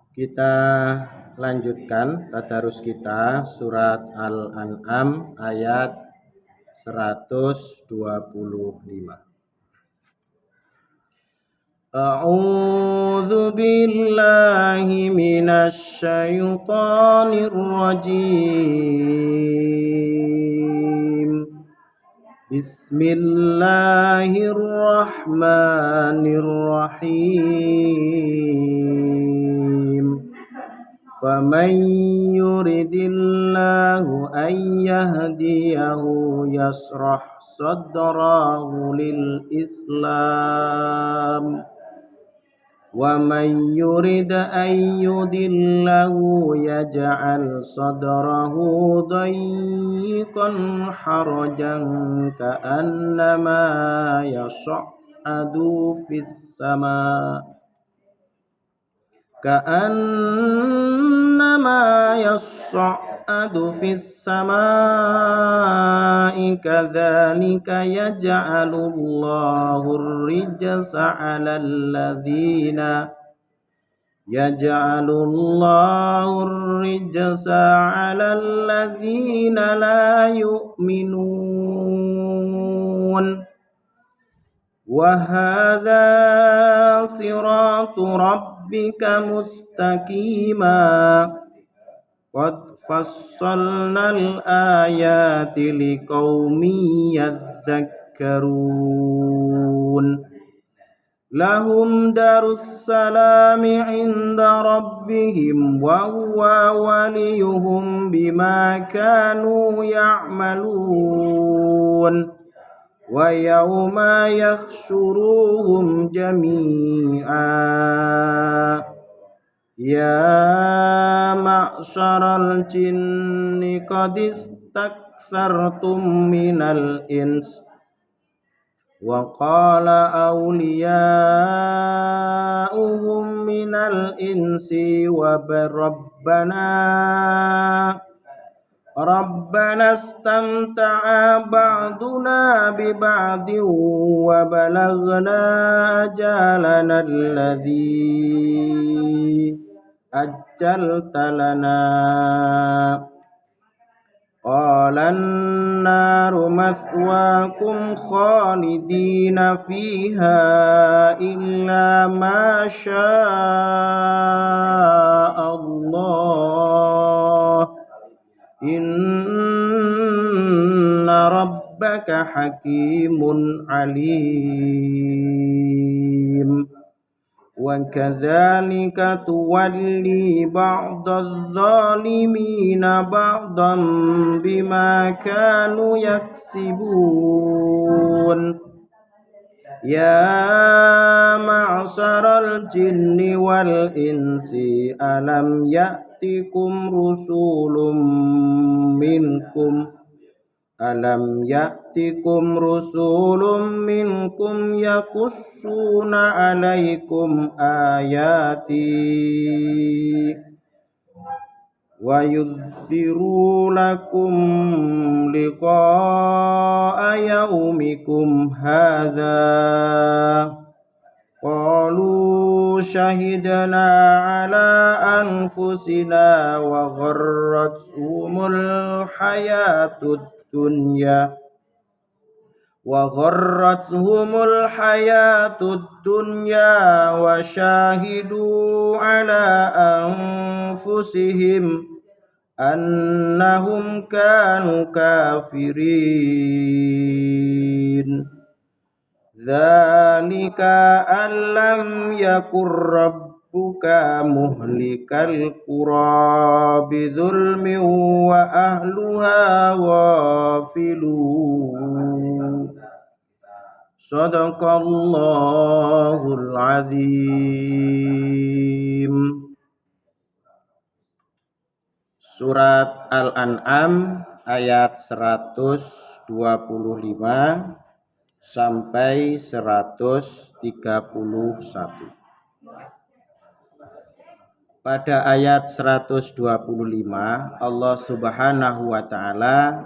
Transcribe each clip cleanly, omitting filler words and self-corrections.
Kita lanjutkan tadarus kita surat Al-An'am ayat 125. A'udzu billahi minasy syaithanir rajim. Bismillahirrahmanirrahim. Faman yuridillahu an yahdiyahu yasrah sadrahu lil Islam. Wa man yurid an yudillahu yaj'al sadrahu dayyiqan harajan ka'annama yas'adu fis sama' fis sama'i kadzalika yaj'alullahu ar-rijsa 'alal ladzina la yu'minun. Wa hadza siratu rabbika mustaqima qad fassalnal ayati liqaumin yadhakkarun. Lahum darus salami inda rabbihim wa huwa waliyuhum bima kanu ya'malun. Wa yawma yahsyuruhum jami'a ya ma'syaral jinni qad istaksartum minal ins wa qala awliya'uhum minal insi wa Rabbana istamta'a ba'duna bi ba'din wa balaghna ajalana alladhi ajjalta lana. Qala an-naru mathwaakum khalidina fiha illa ma syaa Allah. Inna rabbaka hakimun alim. Wa kadzalika tuwalli ba'dadh dhalimina ba'dan bima kanu yaksibun. Ya ma'syaral jinni wal insi alam ya'tikum rusulun minkum yaqussuna 'alaikum ayati wa yudhiru lakum liqa'a yaumikum hadza. Qalu syahidna ala anfusina wa gharrathumul hayatud dunya wa syahidu ala anfusihim annahum kanu kafirin. Dzalika allam yakur rabbuka muhlikal qura bidzulmin wa ahluha ghafilun. Shadaqallahul azim. Surat Al-An'am ayat 125 sampai 131. Pada ayat 125 Allah Subhanahu wa taala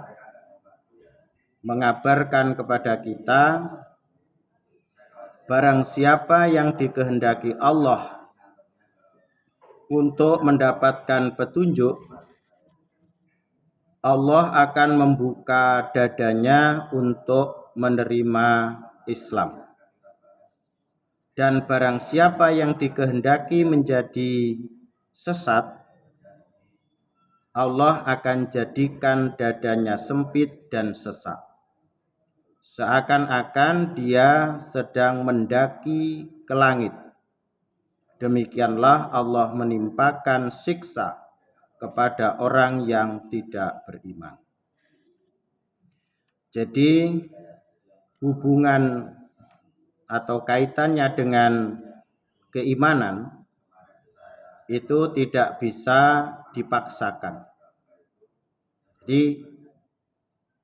mengabarkan kepada kita, barang siapa yang dikehendaki Allah untuk mendapatkan petunjuk, Allah akan membuka dadanya untuk menerima Islam. Dan barang siapa yang dikehendaki menjadi sesat, Allah akan jadikan dadanya sempit dan sesak. Seakan-akan dia sedang mendaki ke langit. Demikianlah Allah menimpakan siksa kepada orang yang tidak beriman. Jadi hubungan atau kaitannya dengan keimanan itu tidak bisa dipaksakan. Jadi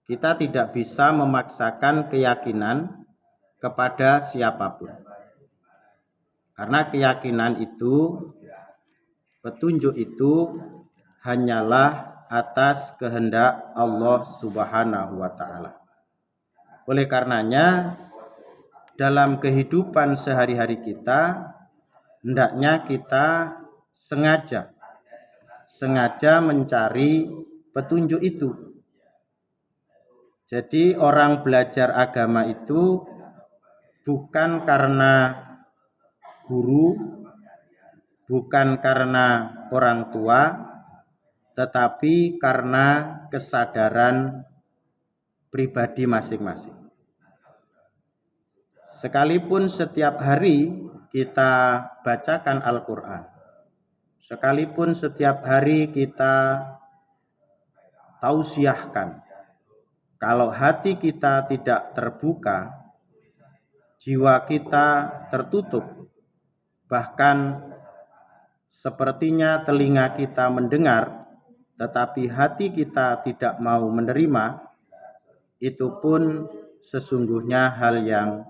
kita tidak bisa memaksakan keyakinan kepada siapapun. Karena keyakinan itu, petunjuk itu hanyalah atas kehendak Allah Subhanahu wa Ta'ala. Oleh karenanya, dalam kehidupan sehari-hari kita, hendaknya kita sengaja mencari petunjuk itu. Jadi orang belajar agama itu bukan karena guru, bukan karena orang tua, tetapi karena kesadaran pribadi masing-masing. Sekalipun setiap hari kita bacakan Al-Quran, sekalipun setiap hari kita tausiahkan, kalau hati kita tidak terbuka, jiwa kita tertutup, bahkan sepertinya telinga kita mendengar, tetapi hati kita tidak mau menerima, itu pun sesungguhnya hal yang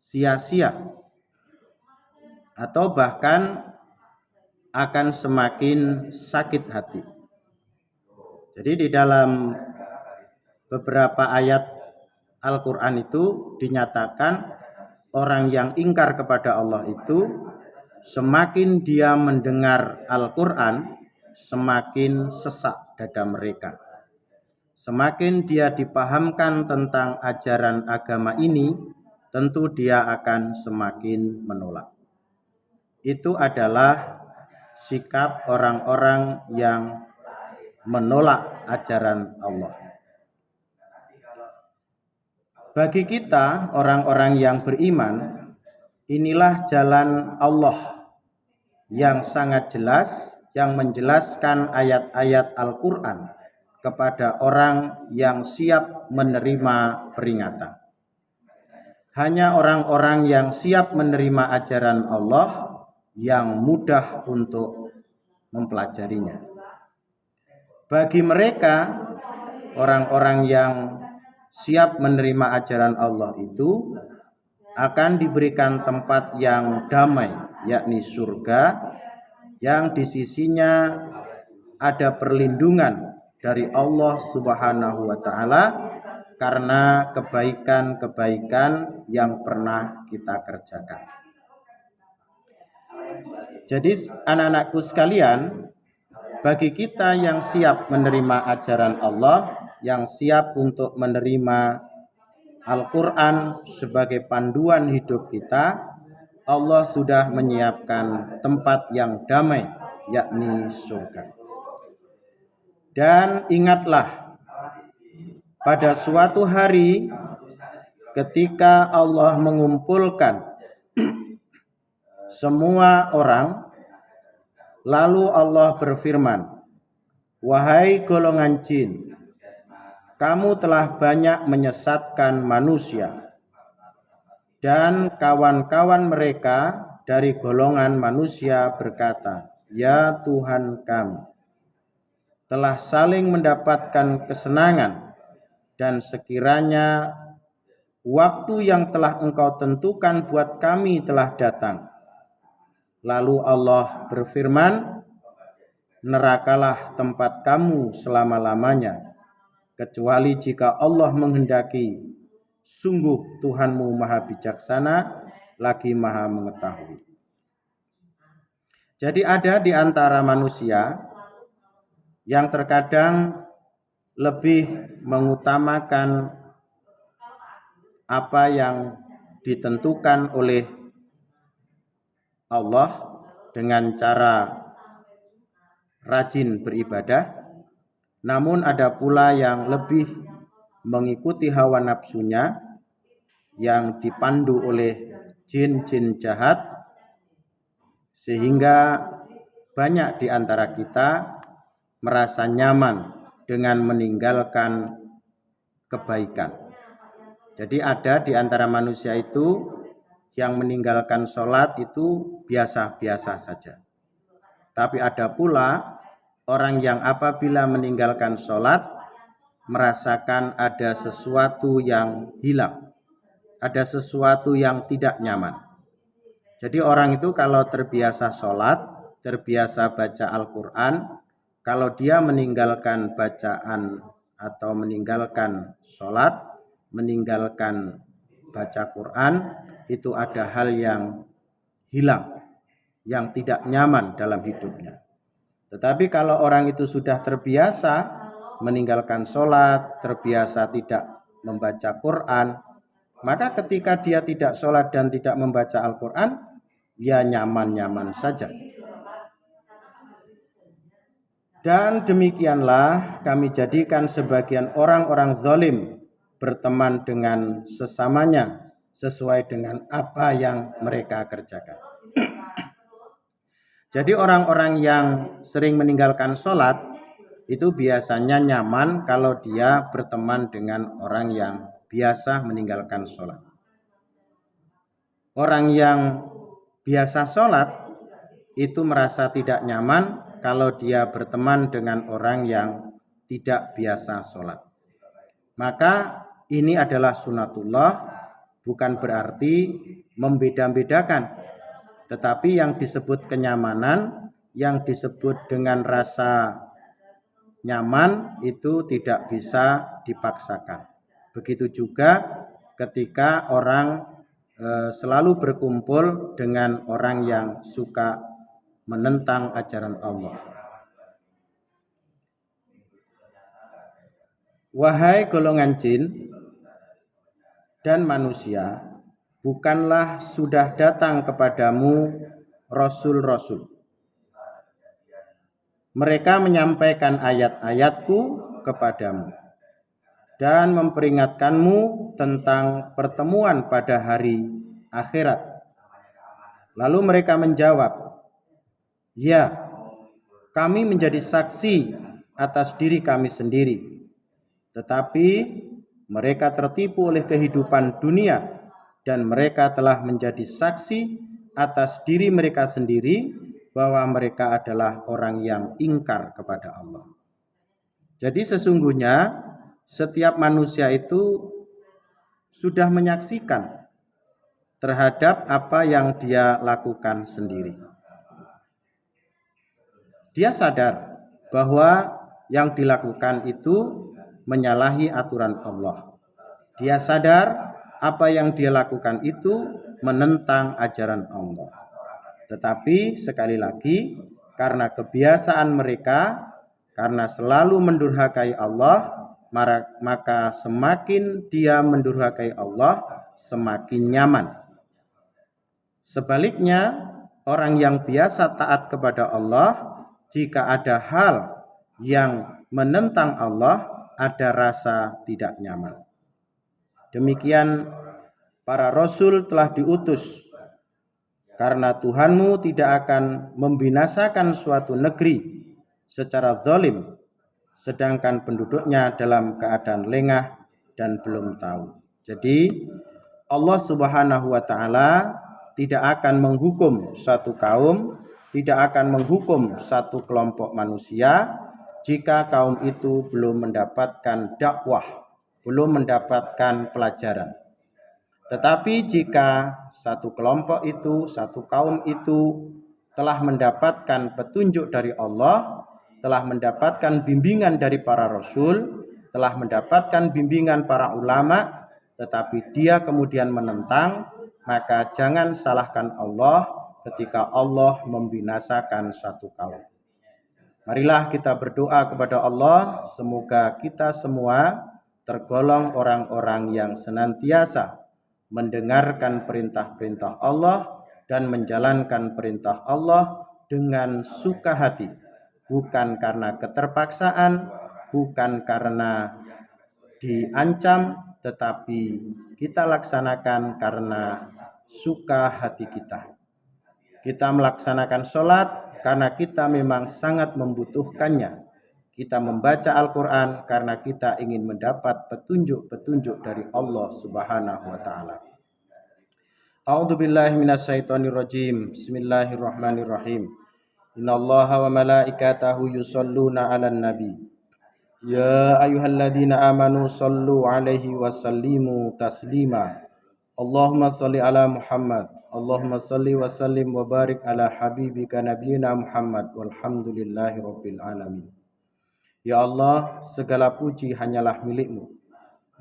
sia-sia, atau bahkan akan semakin sakit hati. Jadi di dalam beberapa ayat Al-Quran itu dinyatakan orang yang ingkar kepada Allah itu semakin dia mendengar Al-Quran, semakin sesak dada mereka. Semakin dia dipahamkan tentang ajaran agama ini, tentu dia akan semakin menolak. Itu adalah sikap orang-orang yang menolak ajaran Allah. Bagi kita, orang-orang yang beriman, inilah jalan Allah yang sangat jelas, yang menjelaskan ayat-ayat Al-Quran kepada orang yang siap menerima peringatan. Hanya orang-orang yang siap menerima ajaran Allah yang mudah untuk mempelajarinya. Bagi mereka, orang-orang yang siap menerima ajaran Allah itu akan diberikan tempat yang damai, yakni surga, yang di sisinya ada perlindungan dari Allah Subhanahu wa Ta'ala karena kebaikan-kebaikan yang pernah kita kerjakan. Jadi anak-anakku sekalian, bagi kita yang siap menerima ajaran Allah, yang siap untuk menerima Al-Quran sebagai panduan hidup kita, Allah sudah menyiapkan tempat yang damai, yakni surga. Dan ingatlah, pada suatu hari ketika Allah mengumpulkan semua orang, lalu Allah berfirman, "Wahai golongan jin, kamu telah banyak menyesatkan manusia." Dan kawan-kawan mereka dari golongan manusia berkata, "Ya Tuhan kami, telah saling mendapatkan kesenangan, dan sekiranya waktu yang telah Engkau tentukan buat kami telah datang." Lalu Allah berfirman, "Nerakalah tempat kamu selama-lamanya, kecuali jika Allah menghendaki. Sungguh Tuhanmu maha bijaksana, lagi maha mengetahui." Jadi ada di antara manusia yang terkadang lebih mengutamakan apa yang ditentukan oleh Allah dengan cara rajin beribadah, namun ada pula yang lebih mengikuti hawa nafsunya yang dipandu oleh jin-jin jahat, sehingga banyak di antara kita merasa nyaman dengan meninggalkan kebaikan. Jadi ada di antara manusia itu yang meninggalkan sholat itu biasa-biasa saja. Tapi ada pula orang yang apabila meninggalkan sholat merasakan ada sesuatu yang hilang, ada sesuatu yang tidak nyaman. Jadi orang itu kalau terbiasa sholat, terbiasa baca Al-Quran, kalau dia meninggalkan bacaan atau meninggalkan sholat, meninggalkan baca Quran, itu ada hal yang hilang, yang tidak nyaman dalam hidupnya. Tetapi kalau orang itu sudah terbiasa meninggalkan sholat, terbiasa tidak membaca Quran, maka ketika dia tidak sholat dan tidak membaca Al-Quran, ya nyaman-nyaman saja. Dan demikianlah kami jadikan sebagian orang-orang zalim berteman dengan sesamanya sesuai dengan apa yang mereka kerjakan. Jadi orang-orang yang sering meninggalkan sholat itu biasanya nyaman kalau dia berteman dengan orang yang biasa meninggalkan sholat. Orang yang biasa sholat itu merasa tidak nyaman kalau dia berteman dengan orang yang tidak biasa sholat. Maka ini adalah sunatullah, bukan berarti membeda-bedakan. Tetapi yang disebut kenyamanan, yang disebut dengan rasa nyaman itu tidak bisa dipaksakan. Begitu juga ketika orang selalu berkumpul dengan orang yang suka menentang ajaran Allah. Wahai golongan jin dan manusia, bukanlah sudah datang kepadamu rasul-rasul. Mereka menyampaikan ayat-ayatku kepadamu dan memperingatkanmu tentang pertemuan pada hari akhirat. Lalu mereka menjawab, ya, kami menjadi saksi atas diri kami sendiri. Tetapi mereka tertipu oleh kehidupan dunia dan mereka telah menjadi saksi atas diri mereka sendiri bahwa mereka adalah orang yang ingkar kepada Allah. Jadi sesungguhnya setiap manusia itu sudah menyaksikan terhadap apa yang dia lakukan sendiri. Dia sadar bahwa yang dilakukan itu menyalahi aturan Allah. Dia sadar apa yang dia lakukan itu menentang ajaran Allah. Tetapi sekali lagi, karena kebiasaan mereka, karena selalu mendurhakai Allah, maka semakin dia mendurhakai Allah, semakin nyaman. Sebaliknya, orang yang biasa taat kepada Allah, jika ada hal yang menentang Allah, ada rasa tidak nyaman. Demikian para rasul telah diutus, karena Tuhanmu tidak akan membinasakan suatu negeri secara zalim, sedangkan penduduknya dalam keadaan lengah dan belum tahu. Jadi Allah Subhanahu wa taala tidak akan menghukum satu kaum, tidak akan menghukum satu kelompok manusia jika kaum itu belum mendapatkan dakwah, belum mendapatkan pelajaran. Tetapi jika satu kelompok itu, satu kaum itu telah mendapatkan petunjuk dari Allah, telah mendapatkan bimbingan dari para rasul, telah mendapatkan bimbingan para ulama, tetapi dia kemudian menentang, maka jangan salahkan Allah, ketika Allah membinasakan satu kaum. Marilah kita berdoa kepada Allah, semoga kita semua tergolong orang-orang yang senantiasa mendengarkan perintah-perintah Allah dan menjalankan perintah Allah dengan suka hati, bukan karena keterpaksaan, bukan karena diancam, tetapi kita laksanakan karena suka hati kita. Kita melaksanakan sholat karena kita memang sangat membutuhkannya. Kita membaca Al-Quran karena kita ingin mendapat petunjuk-petunjuk dari Allah Subhanahu wa Ta'ala. A'udzubillahi minasyaitonirrajim. Bismillahirrahmanirrahim. Innallaha wa malaikatahu yusholluna 'alan nabi. Ya ayyuhalladzina amanu shallu 'alaihi wa sallimu taslima. Allahumma shalli ala Muhammad. Allahumma shalli wa sallim wa barik ala habibika nabiyina Muhammad walhamdulillahi rabbil alamin. Ya Allah, segala puji hanyalah milik-Mu.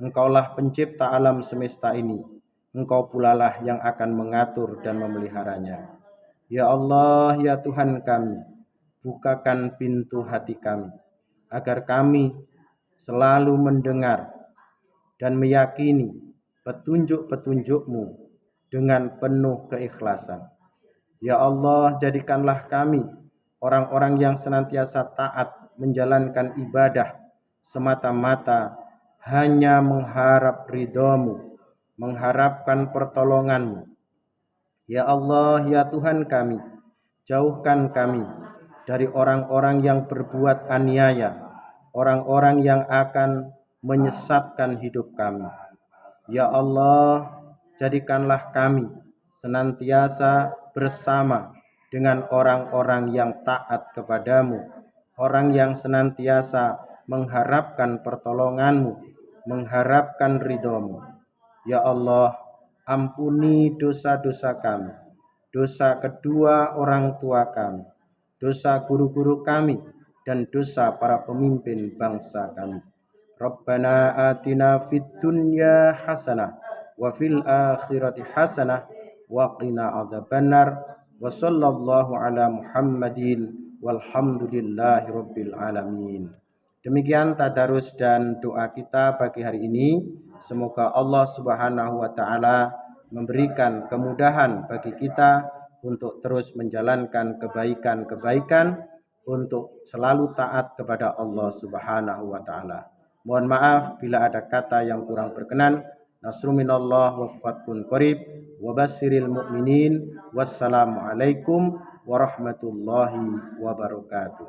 Engkaulah pencipta alam semesta ini. Engkau pulalah yang akan mengatur dan memeliharanya. Ya Allah, ya Tuhan kami, bukakan pintu hati kami, agar kami selalu mendengar dan meyakini petunjuk-petunjuk-Mu dengan penuh keikhlasan. Ya Allah, jadikanlah kami orang-orang yang senantiasa taat menjalankan ibadah semata-mata hanya mengharap ridho-Mu, mengharapkan pertolongan-Mu. Ya Allah, ya Tuhan kami, jauhkan kami dari orang-orang yang berbuat aniaya, orang-orang yang akan menyesatkan hidup kami. Ya Allah, jadikanlah kami senantiasa bersama dengan orang-orang yang taat kepadamu, orang yang senantiasa mengharapkan pertolongan-Mu, mengharapkan ridho-Mu. Ya Allah, ampuni dosa-dosa kami, dosa kedua orang tua kami, dosa guru-guru kami, dan dosa para pemimpin bangsa kami. Rabbana atina fid dunya hasanah wa fil akhirati hasanah wa qina adzabannar. Wa sallallahu ala Muhammadin walhamdulillahi rabbil alamin. Demikian tadarus dan doa kita pagi hari ini. Semoga Allah Subhanahu wa Ta'ala memberikan kemudahan bagi kita untuk terus menjalankan kebaikan-kebaikan, untuk selalu taat kepada Allah Subhanahu wa Ta'ala. Mohon maaf bila ada kata yang kurang berkenan. Nasrun minallah wa fathun qarib wa basyiril mu'minin. Wassalamualaikum warahmatullahi wabarakatuh.